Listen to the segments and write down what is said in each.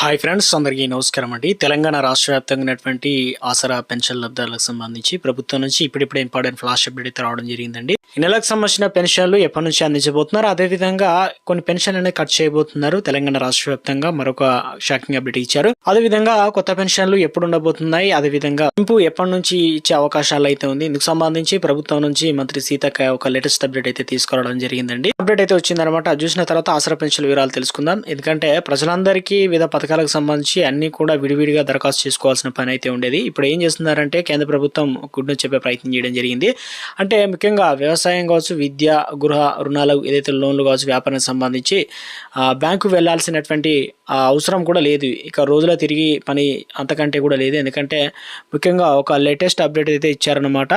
Hi friends, అందరికీ నమస్కారం అండి. తెలంగాణ రాష్ట్ర వ్యాప్తంగా ఉన్నటువంటి ఆసరా పెన్షన్ లబ్ధాలకు సంబంధించి ప్రభుత్వం నుంచి ఇప్పుడిప్పుడే ఇంపార్టెంట్ ఫ్లాష్ అప్డేట్ అయితే రావడం జరిగిందండి. ఈ నెలకు సంబంధించిన పెన్షన్లు ఎప్పటి నుంచి అందించబోతున్నారు, అదేవిధంగా కొన్ని పెన్షన్ అనేది కట్ చేయబోతున్నారు. తెలంగాణ రాష్ట్ర వ్యాప్తంగా మరొక షాకింగ్ అప్డేట్ ఇచ్చారు. అదేవిధంగా కొత్త పెన్షన్లు ఎప్పుడు ఉండబోతున్నాయి, అదేవిధంగా పెంపు ఎప్పటి నుంచి ఇచ్చే అవకాశాలు అయితే ఉంది. ఇందుకు సంబంధించి ప్రభుత్వం నుంచి మంత్రి సీతక్క ఒక లేటెస్ట్ అప్డేట్ అయితే తీసుకురావడం జరిగిందండి. అప్డేట్ అయితే వచ్చిందనమాట. చూసిన తర్వాత ఆసరా పెన్షన్ వివరాలు తెలుసుకుందాం. ఎందుకంటే ప్రజలందరికీ వివిధ పథకాలకు సంబంధించి అన్ని కూడా విడివిడిగా దరఖాస్తు చేసుకోవాల్సిన పని అయితే ఉండేది. ఇప్పుడు ఏం చేస్తున్నారంటే కేంద్ర ప్రభుత్వం గుడ్ న్యూస్ చెప్పే ప్రయత్నం చేయడం జరిగింది. అంటే ముఖ్యంగా వ్యవసాయం కావచ్చు, విద్య, గృహ రుణాలు, ఏదైతే లోన్లు కావచ్చు, వ్యాపారానికి సంబంధించి బ్యాంకు వెళ్లాల్సినటువంటి అవసరం కూడా లేదు. ఇక రోజులో తిరిగి పని అంతకంటే కూడా లేదు. ఎందుకంటే ముఖ్యంగా ఒక లేటెస్ట్ అప్డేట్ అయితే ఇచ్చారనమాట.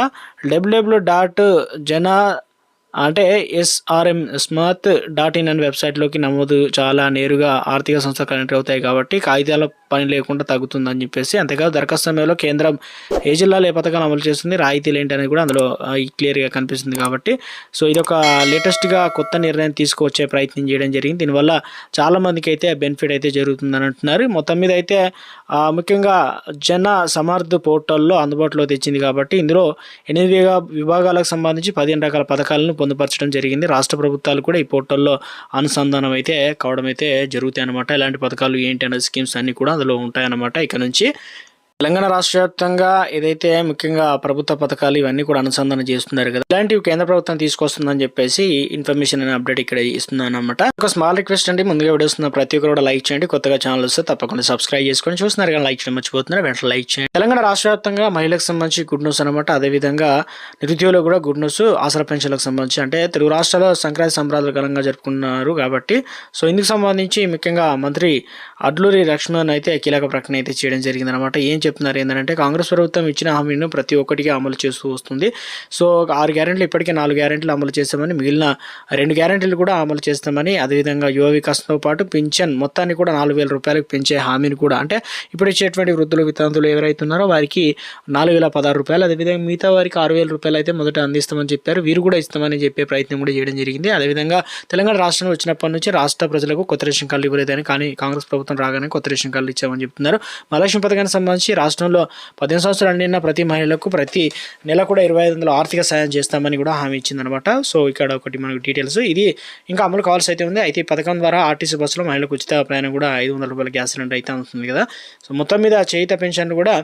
www.jana అంటే SRM smart.in అనే వెబ్సైట్లోకి నమోదు చాలా నేరుగా ఆర్థిక సంస్థ కనెక్ట్ అవుతాయి కాబట్టి కాగితాల పని లేకుండా తగ్గుతుందని చెప్పేసి, అంతేకాదు దరఖాస్తు సమయంలో కేంద్రం ఏ జిల్లాలో ఏ పథకాలు అమలు చేస్తుంది, రాయితీలు ఏంటి అనేది కూడా అందులో క్లియర్గా కనిపిస్తుంది. కాబట్టి సో ఇదొక లేటెస్ట్గా కొత్త నిర్ణయం తీసుకువచ్చే ప్రయత్నం చేయడం జరిగింది. దీనివల్ల చాలా మందికి అయితే బెనిఫిట్ అయితే జరుగుతుందని అంటున్నారు. మొత్తం మీద అయితే ముఖ్యంగా జన సమర్థ్ పోర్టల్లో అందుబాటులో తెచ్చింది కాబట్టి ఇందులో 8 విభాగాలకు సంబంధించి 15 రకాల పథకాలను పొందుపరచడం జరిగింది. రాష్ట్ర ప్రభుత్వాలు కూడా ఈ పోర్టల్లో అనుసంధానం అయితే కావడం అయితే జరుగుతాయి అనమాట. ఇలాంటి పథకాలు ఏంటి అనే స్కీమ్స్ అన్ని కూడా అందులో ఉంటాయన్నమాట. ఇక నుంచి తెలంగాణ రాష్ట్ర వ్యాప్తంగా ఏదైతే ముఖ్యంగా ప్రభుత్వ పథకాలు ఇవన్నీ కూడా అనుసంధానం చేస్తున్నారు కదా, ఇలాంటివి కేంద్ర ప్రభుత్వం తీసుకొస్తుందని చెప్పేసి ఇన్ఫర్మేషన్ అనే అప్డేట్ ఇక్కడ ఇస్తున్నాను అనమాట. ఒక స్మాల్ రిక్వెస్ట్ అండి, ముందుగా వీడియోస్తున్న ప్రతి ఒక్కరు కూడా లైక్ చేయండి. కొత్తగా ఛానల్ వస్తే తప్పకుండా సబ్స్క్రైబ్ చేసుకొని చూస్తున్నారు కానీ లైక్ చేయడం మర్చిపోతున్నారు, వెంటనే లైక్ చేయండి. తెలంగాణ రాష్ట్ర వ్యాప్తంగా మహిళలకు సంబంధించి గుడ్ న్యూస్ అనమాట. అదేవిధంగా నిరుద్యోగులు కూడా గుడ్ న్యూస్. ఆసరా పెన్షన్లకు సంబంధించి అంటే తెలుగు రాష్ట్రాల్లో సంక్రాంతి సంబరాలు ఘనంగా జరుపుకున్నారు కాబట్టి సో ఇందుకు సంబంధించి ముఖ్యంగా మంత్రి అడ్లూరి లక్ష్మణ్ అయితే కీలక ప్రకటన అయితే చేయడం జరిగింది అనమాట. ఏం చెప్తున్నారు ఏంటంటే కాంగ్రెస్ ప్రభుత్వం ఇచ్చిన హామీను ప్రతి ఒక్కటిగా అమలు చేస్తూ వస్తుంది. సో 6 గ్యారెంటీలు ఇప్పటికే 4 గ్యారెంటీలు అమలు చేస్తామని, మిగిలిన 2 గ్యారెంటీలు కూడా అమలు చేస్తామని, అదేవిధంగా యువ వికాసంతో పాటు పింఛన్ మొత్తాన్ని కూడా 4,000 రూపాయలకు పెంచే హామీని కూడా, అంటే ఇప్పుడు ఇచ్చేటువంటి వృద్ధులు వితంతులు ఎవరైతే ఉన్నారో వారికి 4,016 రూపాయలు, అదేవిధంగా మిగతా వారికి 6,000 రూపాయలు అయితే మొదట అందిస్తామని చెప్పారు. వీరు కూడా ఇస్తామని చెప్పే ప్రయత్నం కూడా చేయడం జరిగింది. అదేవిధంగా తెలంగాణ రాష్ట్రంలో వచ్చినప్పటి నుంచి రాష్ట్ర ప్రజలకు కొత్త రేషన్ కార్డులు ఇవ్వలేదని, కానీ కాంగ్రెస్ ప్రభుత్వం రాగానే కొత్త రేషన్ కార్డులు ఇచ్చామని చెప్తున్నారు. మహాలక్ష్మి పథకానికి సంబంధించి రాష్ట్రంలో 15 సంవత్సరాలు నిన్న ప్రతి మహిళలకు ప్రతి నెల కూడా 2,500 ఆర్థిక సాయం చేస్తామని కూడా హామీ ఇచ్చిందనమాట. సో ఇక్కడ ఒకటి మనకు డీటెయిల్స్, ఇది ఇంకా అమలు కావాల్సి అయితే ఉంది. అయితే ఈ పథకం ద్వారా ఆర్టీసీ బస్సులో మహిళలకు ఉచిత ప్రయాణం కూడా 500 రూపాయల గ్యాస్ సిలిండర్ అయితే అవుతుంది కదా. సో మొత్తం మీద చేయుత పెన్షన్ కూడా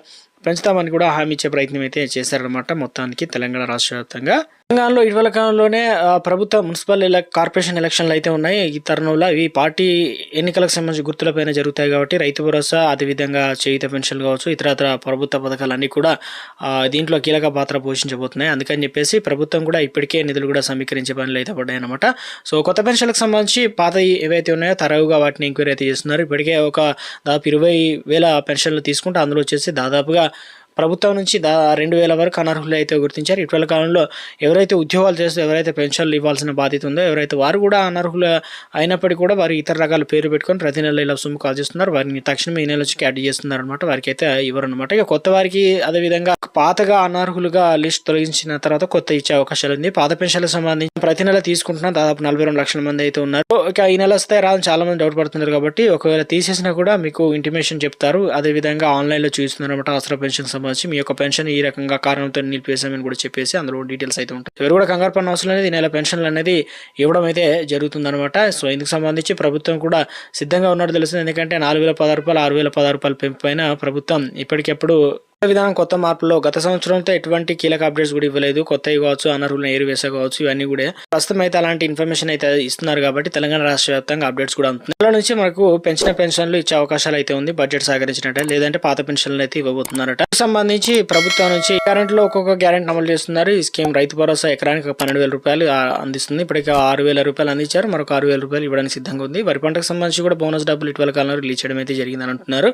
పెంచుతామని కూడా హామీ ఇచ్చే ప్రయత్నం అయితే చేశారనమాట. మొత్తానికి తెలంగాణ రాష్ట్ర వ్యాప్తంగా తెలంగాణలో ఇటీవల కాలంలోనే ప్రభుత్వ మున్సిపల్ కార్పొరేషన్ ఎలక్షన్లు అయితే ఉన్నాయి. ఈ తరుణంలో ఇవి పార్టీ ఎన్నికలకు సంబంధించి గుర్తులపైన జరుగుతాయి కాబట్టి రైతు భరోసా, అదేవిధంగా చేయుత పెన్షన్లు కావచ్చు, ఇతరత్ర ప్రభుత్వ పథకాలన్నీ కూడా దీంట్లో కీలక పాత్ర పోషించబోతున్నాయి. అందుకని చెప్పేసి ప్రభుత్వం కూడా ఇప్పటికే నిధులు కూడా సమీకరించే పనులు అయితే పడ్డాయి అనమాట. సో కొత్త పెన్షన్లకు సంబంధించి పాత ఏవైతే ఉన్నాయో తరవుగా వాటిని ఎంక్వైరీ అయితే చేస్తున్నారు. ఇప్పటికే ఒక దాదాపు 20,000 పెన్షన్లు తీసుకుంటే అందులో వచ్చేసి దాదాపుగా ప్రభుత్వం నుంచి 2,000 వరకు అనర్హులు అయితే గుర్తించారు. ఇటీవల కాలంలో ఎవరైతే ఉద్యోగాలు చేస్తూ ఎవరైతే పెన్షన్లు ఇవ్వాల్సిన బాధ్యత ఉందో ఎవరైతే వారు కూడా అనర్హులు అయినప్పటికీ కూడా వారి ఇతర రకాల పేరు పెట్టుకొని ప్రతి నెల ఇలా సొమ్ము కాల్ చేస్తున్నారు. వారిని తక్షణమే ఈ నెల వచ్చి క్యాడ్ చేస్తున్నారు అనమాట. వారికి అయితే ఇవ్వరు అనమాట. ఇక కొత్త వారికి అదేవిధంగా పాతగా అనర్హులుగా లిస్ట్ తొలగించిన తర్వాత కొత్త ఇచ్చే అవకాశాలు ఉంది. పాత పెన్షన్లకు సంబంధించి ప్రతి నెల తీసుకుంటున్న దాదాపు 42 లక్షల మంది అయితే ఉన్నారు. ఇక ఈ నెల వస్తే రాదని చాలా మంది డౌట్ పడుతున్నారు కాబట్టి ఒకవేళ తీసేసినా కూడా మీకు ఇంటిమేషన్ చెప్తారు. అదేవిధంగా ఆన్లైన్లో చూస్తున్నారు అనమాట. ఆసరా పెన్షన్ సంబంధించి మీ యొక్క పెన్షన్ ఈ రకంగా కారణంతో నిలిపేసామని కూడా చెప్పేసి అందులో డీటెయిల్స్ అయితే ఉంటాయి. ఎవరు కూడా కంగారు పడిన అవసరం అనేది, ఈ నెల పెన్షన్లు అనేది ఇవ్వడం అయితే జరుగుతుందన్నమాట. సో ఇందుకు సంబంధించి ప్రభుత్వం కూడా సిద్ధంగా ఉన్నట్టు తెలుస్తుంది. ఎందుకంటే 4,016 రూపాయలు 6,016 రూపాయల పెంపు పైన ప్రభుత్వం ఇప్పటికెప్పుడు విధానం కొత్త మార్పులో గత సంవత్సరంతో ఎటువంటి కీలక అప్డేట్స్ కూడా ఇవ్వలేదు. కొత్తవి కావచ్చు, అనర్హులను ఏరివేస కావచ్చు, ఇవన్నీ కూడా ప్రస్తుతం అయితే అలాంటి ఇన్ఫర్మేషన్ అయితే ఇస్తున్నారు కాబట్టి తెలంగాణ రాష్ట్ర వ్యాప్తంగా అప్డేట్స్ కూడా ఉంటుంది. నెల నుంచి మనకు పెంచిన పెన్షన్లు ఇచ్చే అవకాశాలు అయితే ఉంది, బడ్జెట్ సహకరించినట్టే, లేదంటే పాత పెన్షన్లు అయితే ఇవ్వబోతున్నారట. సంబంధించి ప్రభుత్వం నుంచి గ్యారెంటీలో ఒక్కొక్క గ్యారెంటీ అమలు చేస్తున్నారు. ఈ స్కీమ్ రైతు భరోసా ఎకరానికి 12,000 రూపాయలు అందిస్తుంది. ఇప్పటికే 6,000 రూపాయలు అందించారు, మరొక 6,000 రూపాయలు ఇవ్వడానికి సిద్ధంగా ఉంది. వరి పంటకు సంబంధించి కూడా బోనస్ డబ్బులు ఇటీవల కాలంలో రిలీజ్ చేయడం అయితే జరిగిందని అంటున్నారు.